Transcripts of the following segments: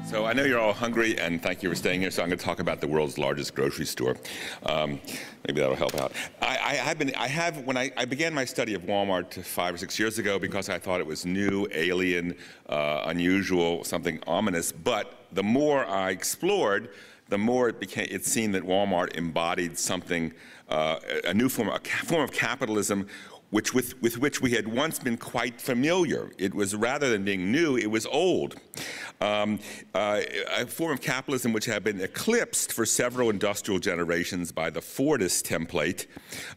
So I know you're all hungry, and thank you for staying here. So I'm going to talk about the world's largest grocery store. Maybe that'll help out. When I began my study of Walmart 5 or 6 years ago because I thought it was new, alien, unusual, something ominous. But the more I explored, the more it seemed that Walmart embodied something, a new form of capitalism, with which we had once been quite familiar. It was, rather than being new, it was old. A form of capitalism which had been eclipsed for several industrial generations by the Fordist template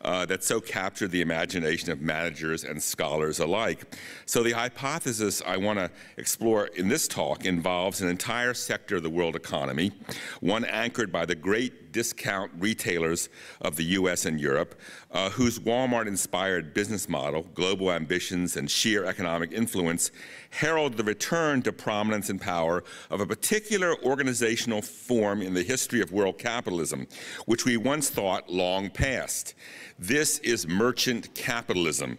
that so captured the imagination of managers and scholars alike. So the hypothesis I want to explore in this talk involves an entire sector of the world economy, one anchored by the great discount retailers of the US and Europe, whose Walmart-inspired business model, global ambitions, and sheer economic influence herald the return to prominence and power of a particular organizational form in the history of world capitalism, which we once thought long past. This is merchant capitalism,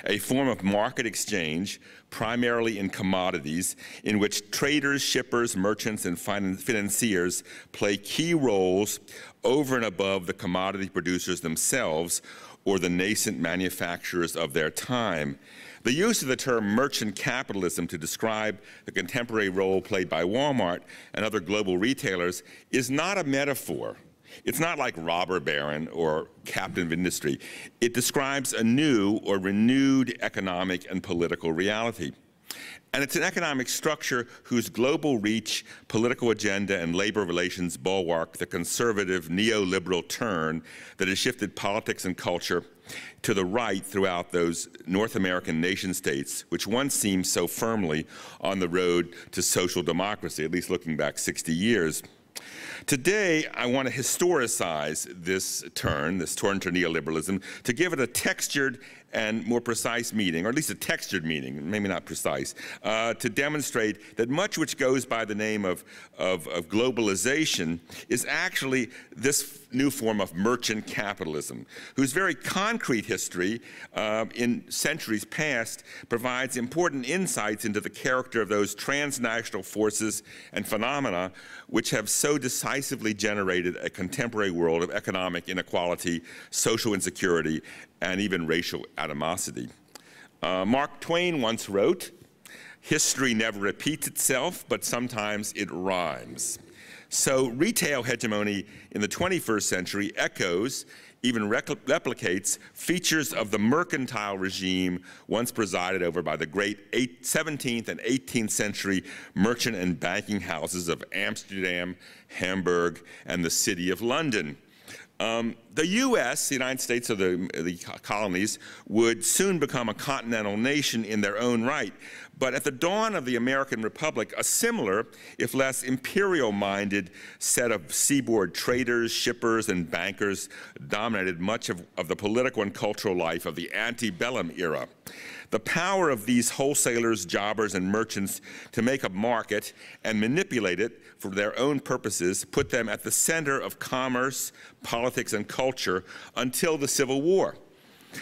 a form of market exchange, primarily in commodities, in which traders, shippers, merchants, and financiers play key roles over and above the commodity producers themselves or the nascent manufacturers of their time. The use of the term merchant capitalism to describe the contemporary role played by Walmart and other global retailers is not a metaphor. It's not like robber baron or captain of industry. It describes a new or renewed economic and political reality. And it's an economic structure whose global reach, political agenda, and labor relations bulwark the conservative neoliberal turn that has shifted politics and culture to the right throughout those North American nation states, which once seemed so firmly on the road to social democracy, at least looking back 60 years. Today, I want to historicize this turn to neoliberalism, to give it a textured and more precise meaning, or at least a textured meaning, maybe not precise, to demonstrate that much which goes by the name of globalization is actually this new form of merchant capitalism, whose very concrete history in centuries past provides important insights into the character of those transnational forces and phenomena which have so decisively generated a contemporary world of economic inequality, social insecurity, and even racial animosity. Mark Twain once wrote, "History never repeats itself, but sometimes it rhymes." So retail hegemony in the 21st century echoes, even replicates, features of the mercantile regime once presided over by the great 17th and 18th century merchant and banking houses of Amsterdam, Hamburg, and the city of London. The US, the United States of the colonies, would soon become a continental nation in their own right. But at the dawn of the American Republic, a similar, if less imperial-minded set of seaboard traders, shippers, and bankers dominated much of the political and cultural life of the antebellum era. The power of these wholesalers, jobbers, and merchants to make a market and manipulate it for their own purposes put them at the center of commerce, politics, and culture until the Civil War.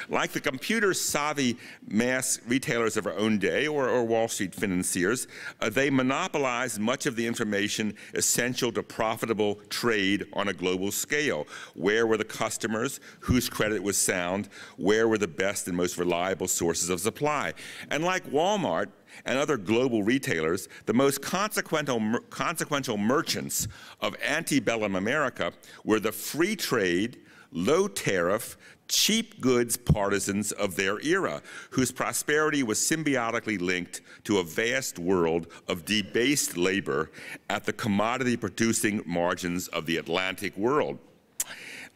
Like the computer-savvy mass retailers of our own day, or Wall Street financiers, they monopolized much of the information essential to profitable trade on a global scale. Where were the customers? Whose credit was sound? Where were the best and most reliable sources of supply? And like Walmart and other global retailers, the most consequential merchants of antebellum America were the free trade, low tariff, cheap goods partisans of their era, whose prosperity was symbiotically linked to a vast world of debased labor at the commodity-producing margins of the Atlantic world.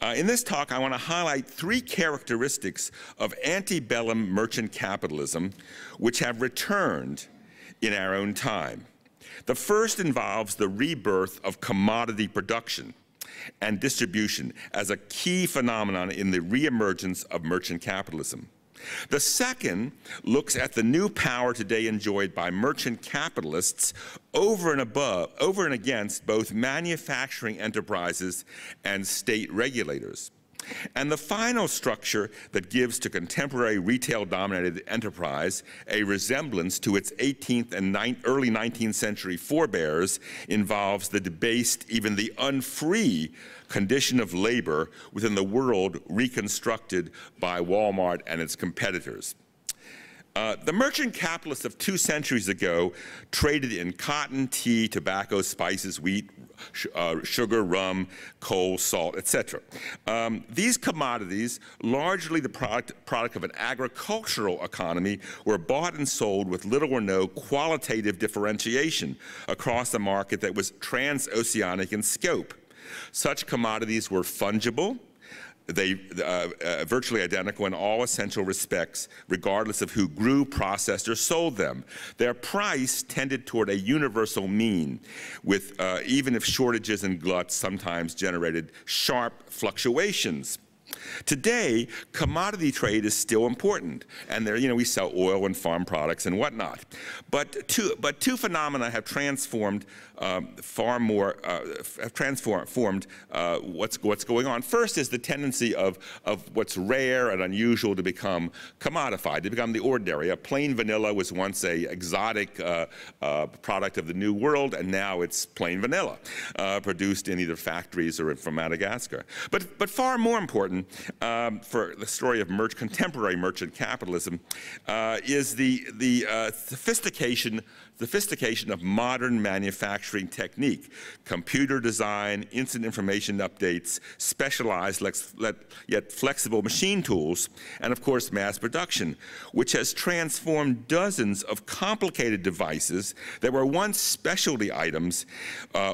In this talk, I want to highlight three characteristics of antebellum merchant capitalism which have returned in our own time. The first involves the rebirth of commodity production and distribution as a key phenomenon in the reemergence of merchant capitalism. The second looks at the new power today enjoyed by merchant capitalists over and against both manufacturing enterprises and state regulators. And the final structure that gives to contemporary retail-dominated enterprise a resemblance to its 18th and early 19th century forebears involves the debased, even the unfree, condition of labor within the world reconstructed by Walmart and its competitors. The merchant capitalists of 2 centuries ago traded in cotton, tea, tobacco, spices, wheat, sugar, rum, coal, salt, etc. These commodities, largely the product of an agricultural economy, were bought and sold with little or no qualitative differentiation across a market that was transoceanic in scope. Such commodities were fungible, they virtually identical in all essential respects, regardless of who grew, processed, or sold them. Their price tended toward a universal mean, with even if shortages and gluts sometimes generated sharp fluctuations. Today, commodity trade is still important, and there, we sell oil and farm products and whatnot. But two phenomena have transformed what's going on. First is the tendency of what's rare and unusual to become commodified, to become the ordinary. A plain vanilla was once a exotic product of the New World, and now it's plain vanilla, produced in either factories or from Madagascar. But far more important for the story of contemporary merchant capitalism is the sophistication of modern manufacturing technique, computer design, instant information updates, specialized yet flexible machine tools, and of course mass production, which has transformed dozens of complicated devices that were once specialty items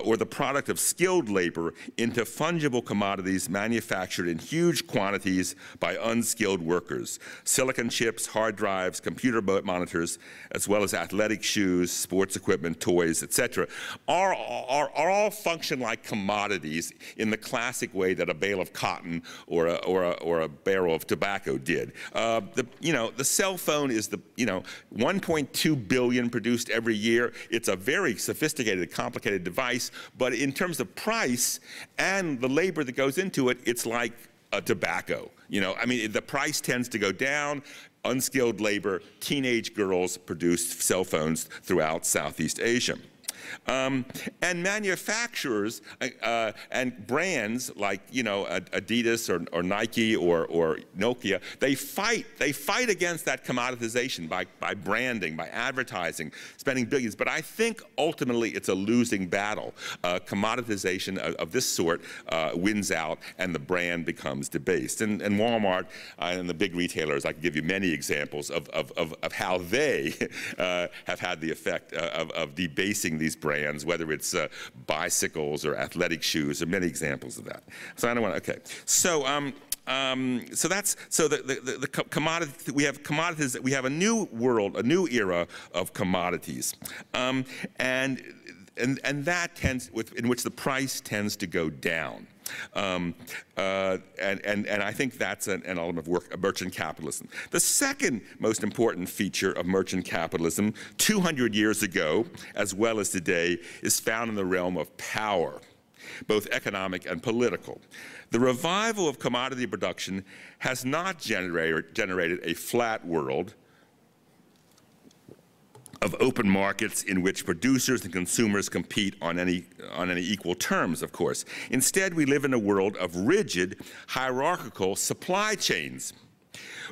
or the product of skilled labor into fungible commodities manufactured in huge quantities by unskilled workers. Silicon chips, hard drives, computer monitors, as well as athletic shoes, sports equipment, toys, etc., are all function like commodities in the classic way that a bale of cotton or a barrel of tobacco did. The cell phone is the 1.2 billion produced every year. It's a very sophisticated, complicated device, but in terms of price and the labor that goes into it, it's like a tobacco. The price tends to go down. Unskilled labor, teenage girls produced cell phones throughout Southeast Asia. And manufacturers and brands like Adidas or Nike or Nokia, they fight against that commoditization by branding, by advertising, spending billions. But I think ultimately it's a losing battle. Commoditization of this sort wins out, and the brand becomes debased. And Walmart and the big retailers, I can give you many examples of how they have had the effect of debasing these brands, whether it's bicycles or athletic shoes, or many examples of that. So I don't want to. Okay. So the commodity. We have commodities. We have a new world, a new era of commodities, and that tends in which the price tends to go down. And I think that's an element of work of merchant capitalism. The second most important feature of merchant capitalism, 200 years ago as well as today, is found in the realm of power, both economic and political. The revival of commodity production has not generated a flat world of open markets in which producers and consumers compete on any equal terms, of course. Instead, we live in a world of rigid, hierarchical supply chains,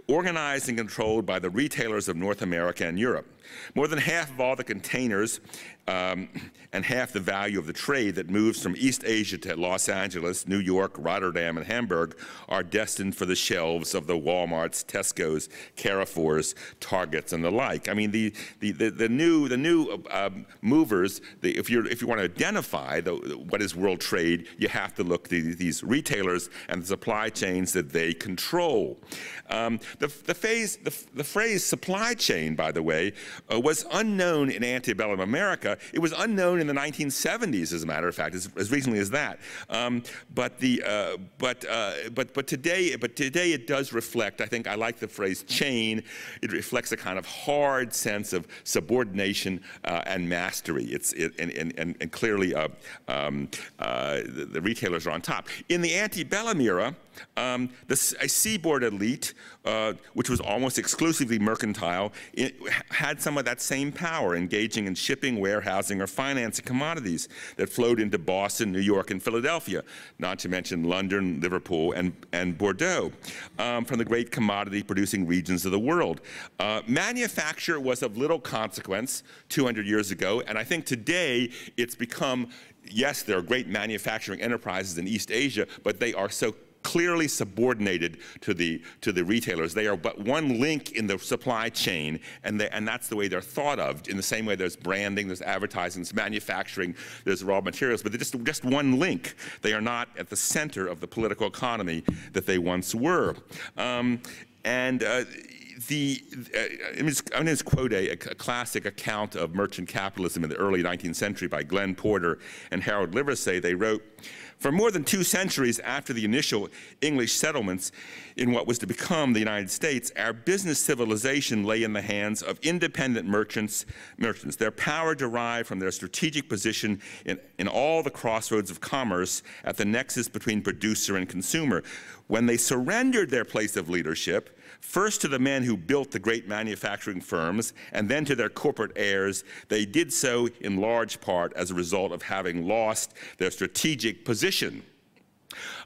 organized and controlled by the retailers of North America and Europe. More than half of all the containers and half the value of the trade that moves from East Asia to Los Angeles, New York, Rotterdam, and Hamburg are destined for the shelves of the Walmarts, Tesco's, Carrefours, Targets, and the like. I mean, the new movers. If you want to identify what is world trade, you have to look to these retailers and the supply chains that they control. The phrase supply chain, by the way, was unknown in antebellum America. It was unknown in the 1970s, as a matter of fact, as recently as that. But today it does reflect. I think I like the phrase chain. It reflects a kind of hard sense of subordination and mastery. And clearly the retailers are on top. In the antebellum era, A seaboard elite, which was almost exclusively mercantile, it had some of that same power, engaging in shipping, warehousing, or financing commodities that flowed into Boston, New York, and Philadelphia, not to mention London, Liverpool, and Bordeaux, from the great commodity-producing regions of the world. Manufacture was of little consequence 200 years ago, and I think today it's become, yes, there are great manufacturing enterprises in East Asia, but they are so clearly subordinated to the retailers. They are but one link in the supply chain, and that's the way they're thought of. In the same way there's branding, there's advertising, there's manufacturing, there's raw materials, but they're just one link. They are not at the center of the political economy that they once were. I'm going to quote a classic account of merchant capitalism in the early 19th century by Glenn Porter and Harold Livesey. They wrote, "For more than 2 centuries after the initial English settlements in what was to become the United States, our business civilization lay in the hands of independent merchants. Their power derived from their strategic position in all the crossroads of commerce at the nexus between producer and consumer. When they surrendered their place of leadership, first to the men who built the great manufacturing firms, and then to their corporate heirs, they did so in large part as a result of having lost their strategic position."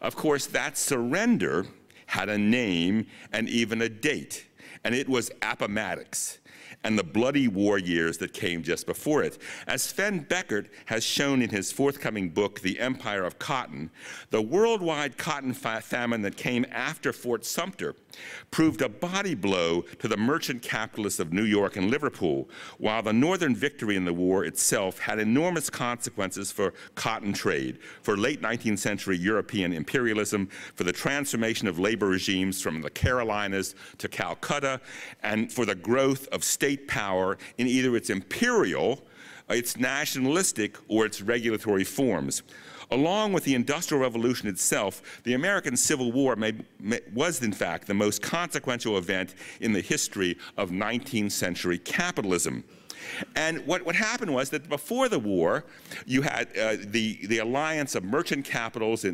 Of course, that surrender had a name and even a date, and it was Appomattox and the bloody war years that came just before it. As Sven Beckert has shown in his forthcoming book, The Empire of Cotton, the worldwide cotton famine that came after Fort Sumter proved a body blow to the merchant capitalists of New York and Liverpool, while the Northern victory in the war itself had enormous consequences for cotton trade, for late 19th century European imperialism, for the transformation of labor regimes from the Carolinas to Calcutta, and for the growth of state power in either its imperial, its nationalistic, or its regulatory forms. Along with the Industrial Revolution itself, the American Civil War was, in fact, the most consequential event in the history of 19th century capitalism. And what happened was that before the war, you had the alliance of merchant capitalists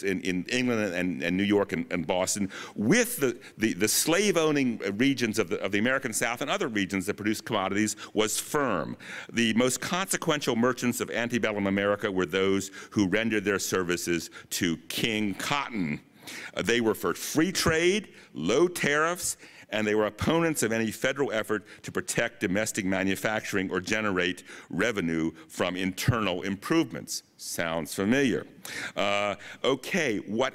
in England and New York and Boston with the slave-owning regions of the American South and other regions that produced commodities was firm. The most consequential merchants of antebellum America were those who rendered their services to King Cotton. They were for free trade, low tariffs, and they were opponents of any federal effort to protect domestic manufacturing or generate revenue from internal improvements. Sounds familiar. Okay, well,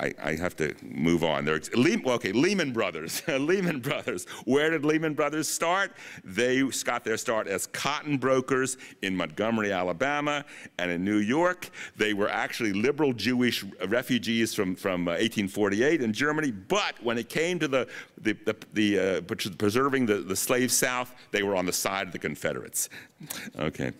I have to move on. Lehman Brothers. Lehman Brothers. Where did Lehman Brothers start? They got their start as cotton brokers in Montgomery, Alabama, and in New York. They were actually liberal Jewish refugees from 1848 in Germany. But when it came to preserving the slave South, they were on the side of the Confederates. Okay.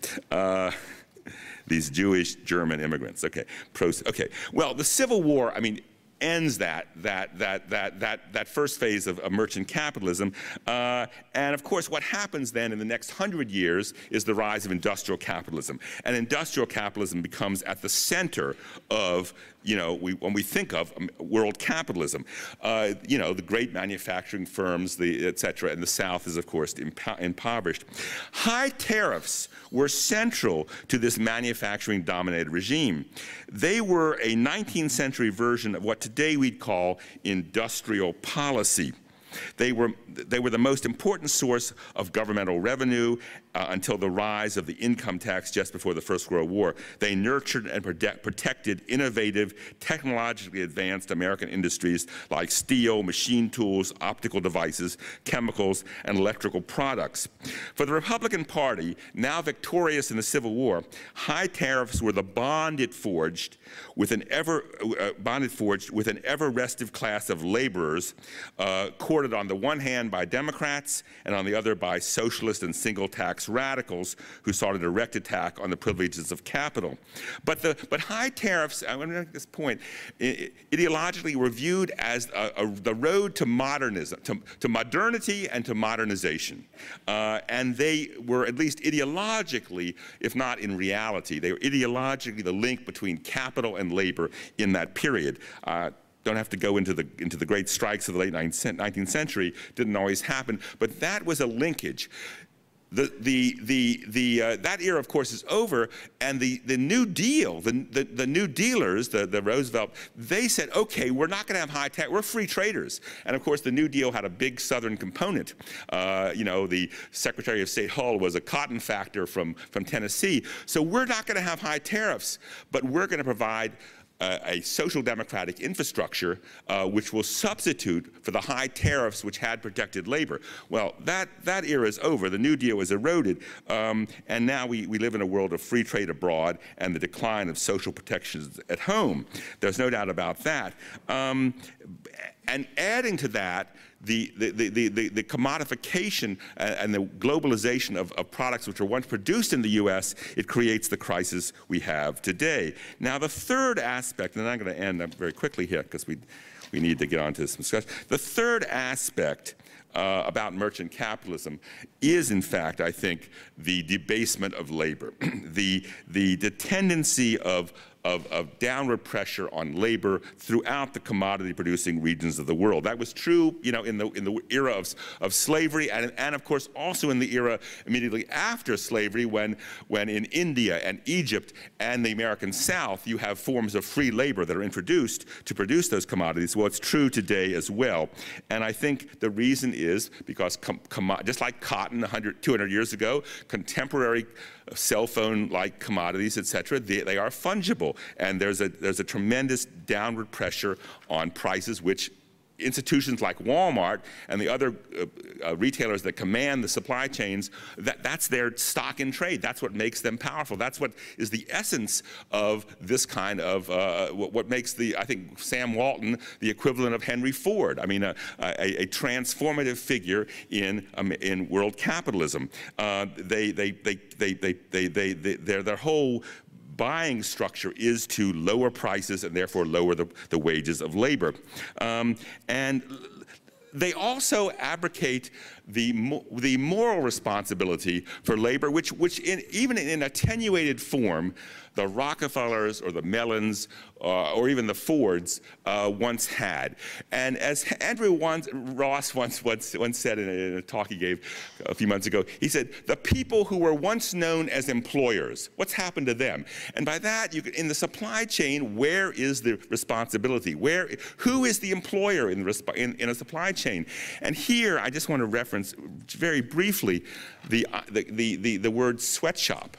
These Jewish German immigrants. Okay. Okay. Well, the Civil War, I mean, ends that first phase of merchant capitalism. And of course, what happens then in the next 100 years is the rise of industrial capitalism. And industrial capitalism becomes at the center of, when we think of world capitalism, the great manufacturing firms, et cetera, and the South is, of course, impoverished. High tariffs were central to this manufacturing-dominated regime. They were a 19th century version of what today we'd call industrial policy. They were the most important source of governmental revenue until the rise of the income tax just before the First World War. They nurtured and protected innovative, technologically advanced American industries like steel, machine tools, optical devices, chemicals, and electrical products. For the Republican Party, now victorious in the Civil War, high tariffs were the bond it forged with an ever restive class of laborers, supported on the one hand by Democrats and on the other by socialist and single-tax radicals who sought a direct attack on the privileges of capital. But high tariffs, I'm going to make this point, ideologically were viewed as the road to modernism, to modernity and to modernization. And they were, at least ideologically, if not in reality, they were ideologically the link between capital and labor in that period. Don't have to go into the great strikes of the late 19th century. Didn't always happen, but that was a linkage. That era, of course, is over, and the New Deal, the New Dealers, the Roosevelt, they said, okay, we're not going to have high tax, we're free traders. And of course, the New Deal had a big Southern component. You know, the Secretary of State Hull was a cotton factor from Tennessee. So we're not going to have high tariffs, but we're going to provide a social democratic infrastructure which will substitute for the high tariffs which had protected labor. Well, that era is over. The New Deal was eroded, and now we live in a world of free trade abroad and the decline of social protections at home. There's no doubt about that. And adding to that, the commodification and the globalization of products which were once produced in the U.S., it creates the crisis we have today. Now, the third aspect, and I'm going to end up very quickly here because we need to get on to this discussion. The third aspect about merchant capitalism is, in fact, I think, the debasement of labor, the tendency of downward pressure on labor throughout the commodity-producing regions of the world. That was true, you know, in the era of slavery, and of course also in the era immediately after slavery, when in India and Egypt and the American South you have forms of free labor that are introduced to produce those commodities. Well, it's true today as well, and I think the reason is because just like cotton 200 years ago, contemporary cell phone-like commodities, etc., they are fungible, and there's a tremendous downward pressure on prices, which institutions like Walmart and the other retailers that command the supply chains, that's their stock in trade. That's what makes them powerful. That's what is the essence of this kind of, what makes I think, Sam Walton the equivalent of Henry Ford. I mean, a transformative figure in world capitalism. Their whole buying structure is to lower prices and therefore lower the wages of labor. And they also abrogate the moral responsibility for labor, which even in attenuated form, the Rockefellers or the Mellons or even the Fords once had. And as Andrew Ross once said in a talk he gave a few months ago, he said, the people who were once known as employers, what's happened to them? And by that, in the supply chain, where is the responsibility? Who is the employer in a supply chain? And here, I just want to reference very briefly the word sweatshop.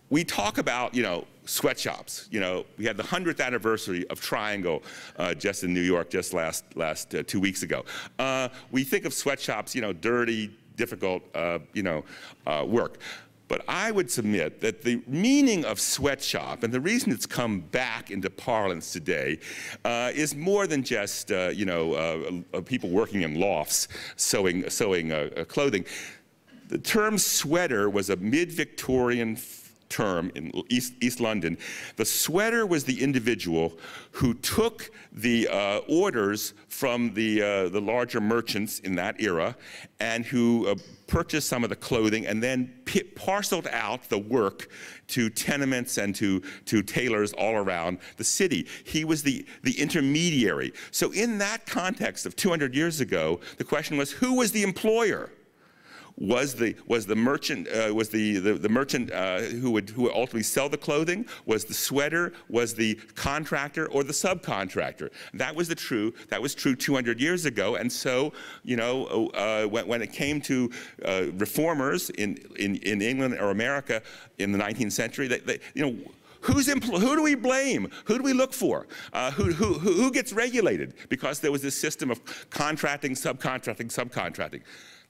We talk about, sweatshops. We had the 100th anniversary of Triangle just in New York just last 2 weeks ago. We think of sweatshops, dirty, difficult, work. But I would submit that the meaning of sweatshop, and the reason it's come back into parlance today, is more than just people working in lofts sewing clothing. The term sweater was a mid-Victorian term in East London. The sweater was the individual who took the orders from the larger merchants in that era and who purchased some of the clothing and then parceled out the work to tenements and to tailors all around the city. He was the intermediary. So in that context of 200 years ago, the question was, who was the employer? Was the merchant who would ultimately sell the clothing? Was the sweater? Was the contractor or the subcontractor? That was true 200 years ago. And so when it came to reformers in England or America in the 19th century, who do we blame? Who do we look for? Who gets regulated? Because there was this system of contracting, subcontracting.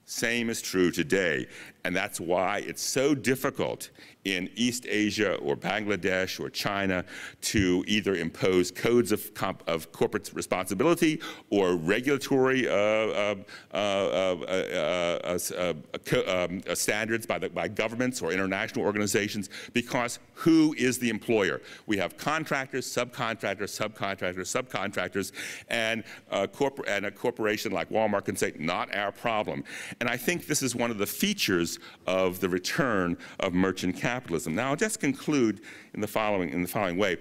Same is true today, and that's why it's so difficult in East Asia or Bangladesh or China to either impose codes of corporate responsibility or regulatory standards by governments or international organizations, because who is the employer? We have contractors, subcontractors, and a corporation like Walmart can say, not our problem. And I think this is one of the features of the return of merchant capitalism. Now, I'll just conclude in the following way.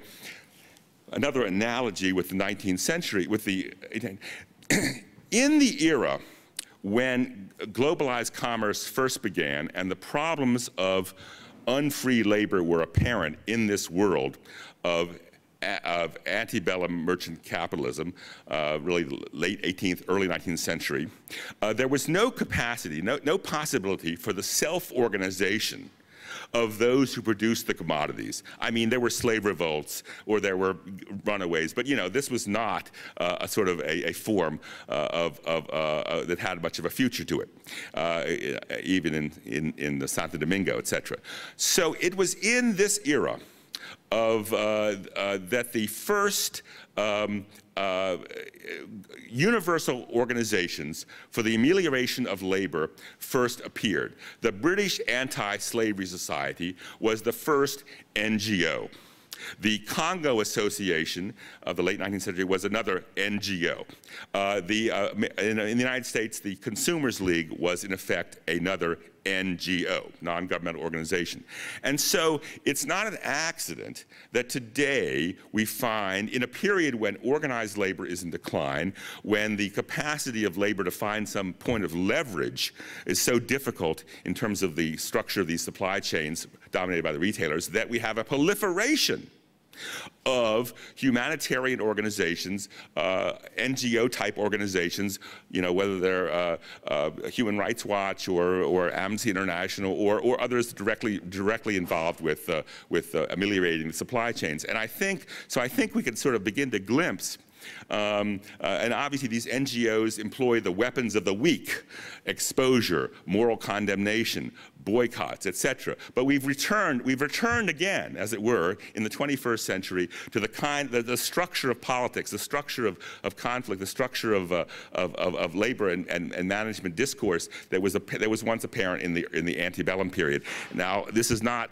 Another analogy with the 19th century, in the era when globalized commerce first began and the problems of unfree labor were apparent in this world of antebellum merchant capitalism, really late 18th, early 19th century, there was no capacity, no possibility for the self-organization of those who produced the commodities. I mean, there were slave revolts or there were runaways, but this was not a sort of a form that had much of a future to it, even in the Santo Domingo, etc. So it was in this era of that the first universal organizations for the amelioration of labor first appeared. The British Anti-Slavery Society was the first NGO. The Congo Association of the late 19th century was another NGO. In the United States, the Consumers League was, in effect, another NGO, non-governmental organization. And so it's not an accident that today we find, in a period when organized labor is in decline, when the capacity of labor to find some point of leverage is so difficult in terms of the structure of these supply chains dominated by the retailers, that we have a proliferation of humanitarian organizations, NGO-type organizations, whether they're Human Rights Watch or Amnesty International or others directly involved with ameliorating the supply chains. And I think we can sort of begin to glimpse. And obviously these NGOs employ the weapons of the weak: exposure, moral condemnation, boycotts, etc. But we've returned again, as it were, in the 21st century to the structure of politics, the structure of conflict, the structure of labor and management discourse that was once apparent in the antebellum period. Now, this is not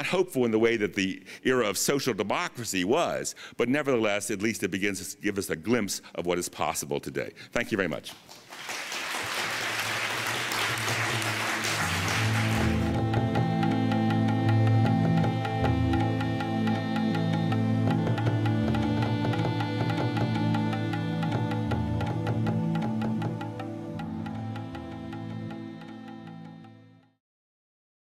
hopeful in the way that the era of social democracy was, but nevertheless, at least it begins to give us a glimpse of what is possible today. Thank you very much.